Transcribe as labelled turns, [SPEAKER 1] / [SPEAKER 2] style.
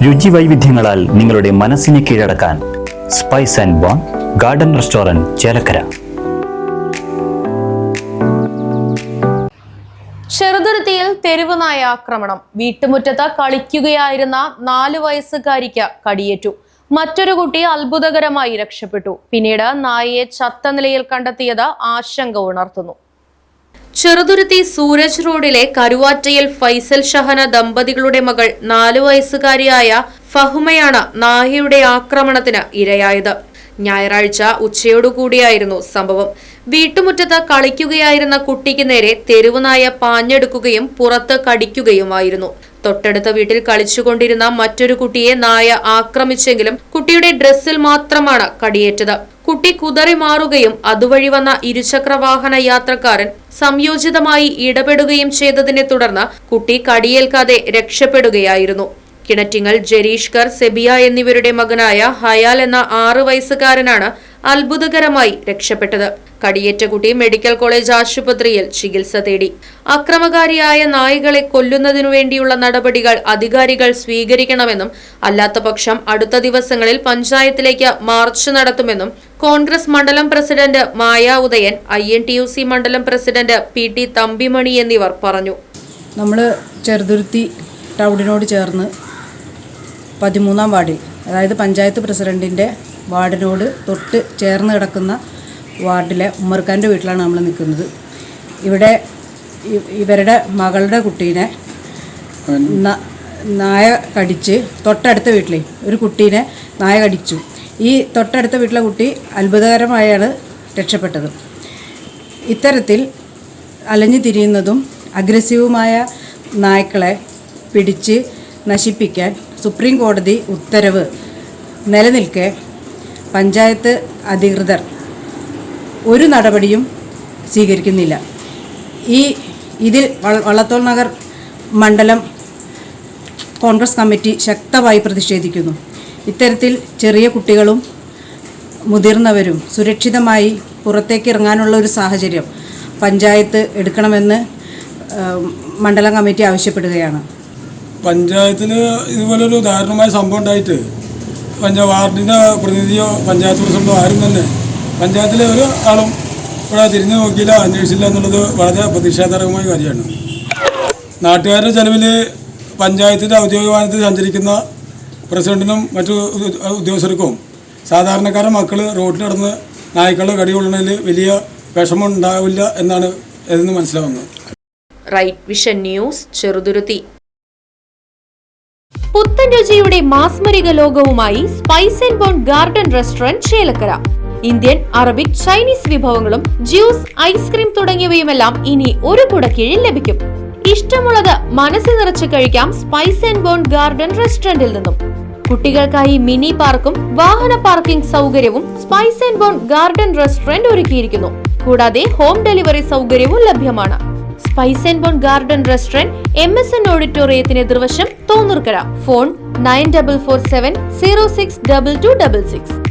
[SPEAKER 1] രുചി വൈവിധ്യങ്ങളാൽ നിങ്ങളുടെ മനസ്സിനെ കീഴടക്കാൻ Spice and Bone Garden restaurant Chelakkara.
[SPEAKER 2] ചെറുതുരുത്തിയിൽ തെരുവ് നായ ആക്രമണം. വീട്ടുമുറ്റത്ത് കളിക്കുകയായിരുന്ന 4 വയസ്സുകാരിക്ക് കടിയേറ്റു. മറ്റൊരു കുട്ടി അത്ഭുതകരമായി രക്ഷപ്പെട്ടു. പിന്നീട് നായയെ ചത്ത നിലയിൽ കണ്ടെത്തിയത് ആശങ്ക ഉണർത്തുന്നു. ചെറുതുരുത്തി സൂരജ് റോഡിലെ കരുവാറ്റയിൽ ഫൈസൽ ഷഹന ദമ്പതികളുടെ മകൾ 4 വയസ്സുകാരിയായ ഫഹുമയാണ് നായയുടെ ആക്രമണത്തിന് ഇരയായത്. ഞായറാഴ്ച ഉച്ചയോടുകൂടിയായിരുന്നു സംഭവം. വീട്ടുമുറ്റത്ത് കളിക്കുകയായിരുന്ന കുട്ടിക്ക് നേരെ തെരുവുനായ പാഞ്ഞെടുക്കുകയും പുറത്ത് കടിക്കുകയുമായിരുന്നു. തൊട്ടടുത്ത വീട്ടിൽ കളിച്ചുകൊണ്ടിരുന്ന മറ്റൊരു കുട്ടിയെ നായ ആക്രമിച്ചെങ്കിലും കുട്ടിയുടെ ഡ്രസ്സിൽ മാത്രമാണ് കടിയേറ്റത്. കുട്ടി കുതറി മാറുകയും അതുവഴി വന്ന ഇരുചക്രവാഹന യാത്രക്കാരൻ സംയോജിതമായി ഇടപെടുകയും ചെയ്തതിനെ തുടർന്ന് കുട്ടി കടിയേൽക്കാതെ രക്ഷപ്പെടുകയായിരുന്നു. കിണറ്റിങ്ങൽ ജരീഷ്കർ, സെബിയ എന്നിവരുടെ മകനായ ഹയാൽ എന്ന 6 വയസ്സുകാരനാണ് അത്ഭുതകരമായി രക്ഷപ്പെട്ടത്. കടിയേറ്റ കുട്ടി മെഡിക്കൽ കോളേജ് ആശുപത്രിയിൽ ചികിത്സ തേടി. അക്രമകാരിയായ നായകളെ കൊല്ലുന്നതിനു വേണ്ടിയുള്ള നടപടികൾ അധികാരികൾ സ്വീകരിക്കണമെന്നും അല്ലാത്തപക്ഷം അടുത്ത ദിവസങ്ങളിൽ പഞ്ചായത്തിലേക്ക് മാർച്ച് നടത്തുമെന്നും കോൺഗ്രസ് മണ്ഡലം പ്രസിഡന്റ് മായ ഉദയൻ, INTUC മണ്ഡലം പ്രസിഡന്റ് PT തമ്പിമണി എന്നിവർ പറഞ്ഞു.
[SPEAKER 3] നമ്മൾ ചെറുതുരുത്തി ടൗണിനോട് ചേർന്ന് 13-ാം വാർഡിൽ, അതായത് പഞ്ചായത്ത് പ്രസിഡന്റിൻ്റെ വാർഡിനോട് തൊട്ട് ചേർന്ന് കിടക്കുന്ന വാർഡിലെ ഉമ്മർഖാൻ്റെ വീട്ടിലാണ് നമ്മൾ നിൽക്കുന്നത്. ഇവിടെ ഇവരുടെ മകളുടെ കുട്ടീനെ നായ കടിച്ച്, തൊട്ടടുത്ത വീട്ടിലെ ഒരു കുട്ടീനെ നായ കടിച്ചു. ഈ തൊട്ടടുത്ത വീട്ടിലെ കുട്ടി അത്ഭുതകരമായാണ് രക്ഷപ്പെട്ടത്. ഇത്തരത്തിൽ അലഞ്ഞു തിരിയുന്നതും അഗ്രസീവുമായ നായ്ക്കളെ പിടിച്ച് നശിപ്പിക്കാൻ സുപ്രീം കോടതി ഉത്തരവ് നിലനിൽക്കെ പഞ്ചായത്ത് അധികൃതർ ഒരു നടപടിയും സ്വീകരിക്കുന്നില്ല. ഇതിൽ വള്ളത്തോൾ നഗർ മണ്ഡലം കോൺഗ്രസ് കമ്മിറ്റി ശക്തമായി പ്രതിഷേധിക്കുന്നു. ഇത്തരത്തിൽ ചെറിയ കുട്ടികളും മുതിർന്നവരും സുരക്ഷിതമായി പുറത്തേക്ക് ഇറങ്ങാനുള്ള ഒരു സാഹചര്യം പഞ്ചായത്ത് എടുക്കണമെന്ന് മണ്ഡലം കമ്മിറ്റി ആവശ്യപ്പെടുകയാണ്.
[SPEAKER 4] പഞ്ചായത്തിൽ ഇതുപോലൊരു ദാരുണമായ സംഭവം ഉണ്ടായിട്ട് വാർഡിൻ്റെ പ്രതിനിധിയോ പഞ്ചായത്ത് പ്രസിഡന്റോ ആരും തന്നെ പഞ്ചായത്തിലെ ഒരു ആളും ഇവിടെ തിരിഞ്ഞു നോക്കിയില്ല, അന്വേഷിച്ചില്ല എന്നുള്ളത് വളരെ പ്രതിഷേധാർഹമായ കാര്യമാണ്. നാട്ടുകാരുടെ ചെലവിൽ പഞ്ചായത്തിൻ്റെ ഔദ്യോഗിക വാഹനത്തിൽ സഞ്ചരിക്കുന്ന പ്രസിഡന്റിനും മറ്റു ഉദ്യോഗസ്ഥർക്കും സാധാരണക്കാരുടെ മക്കൾ റോഡിൽ നടന്ന് നായ്ക്കളുടെ കടി കൊള്ളുന്നതിൽ വലിയ വിഷമം ഉണ്ടാവില്ല എന്നാണ് ഇതിന് മനസ്സിലാവുന്നത്.
[SPEAKER 2] Right Vision News, Cheruthuruthy. പുത്തൻ രുചിയുടെ മാസ്മരിക ലോകവുമായി Spice and Bone Garden restaurant Chelakkara. Indian, Arabic, Chinese വിഭവങ്ങളും ജ്യൂസ്, ഐസ്ക്രീം തുടങ്ങിയവയുമെല്ലാം ഇനി ഒരു കുടക്കീഴിൽ ലഭിക്കും. ഇഷ്ടമുള്ളത് മനസ്സ് നിറച്ച് കഴിക്കാം സ്പൈസ് ആൻഡ് ബോൺ ഗാർഡൻ റെസ്റ്റോറന്റിൽ നിന്നും. കുട്ടികൾക്കായി മിനി പാർക്കും വാഹന പാർക്കിംഗ് സൗകര്യവും Spice and Bone Garden Restaurant ഒരുക്കിയിരിക്കുന്നു. കൂടാതെ ഹോം ഡെലിവറി സൗകര്യവും ലഭ്യമാണ്. Spice and Bone Garden Restaurant MSN ഓഡിറ്റോറിയത്തിന് എതിർവശം തോന്നൂർക്കര. ഫോൺ 9447 062266.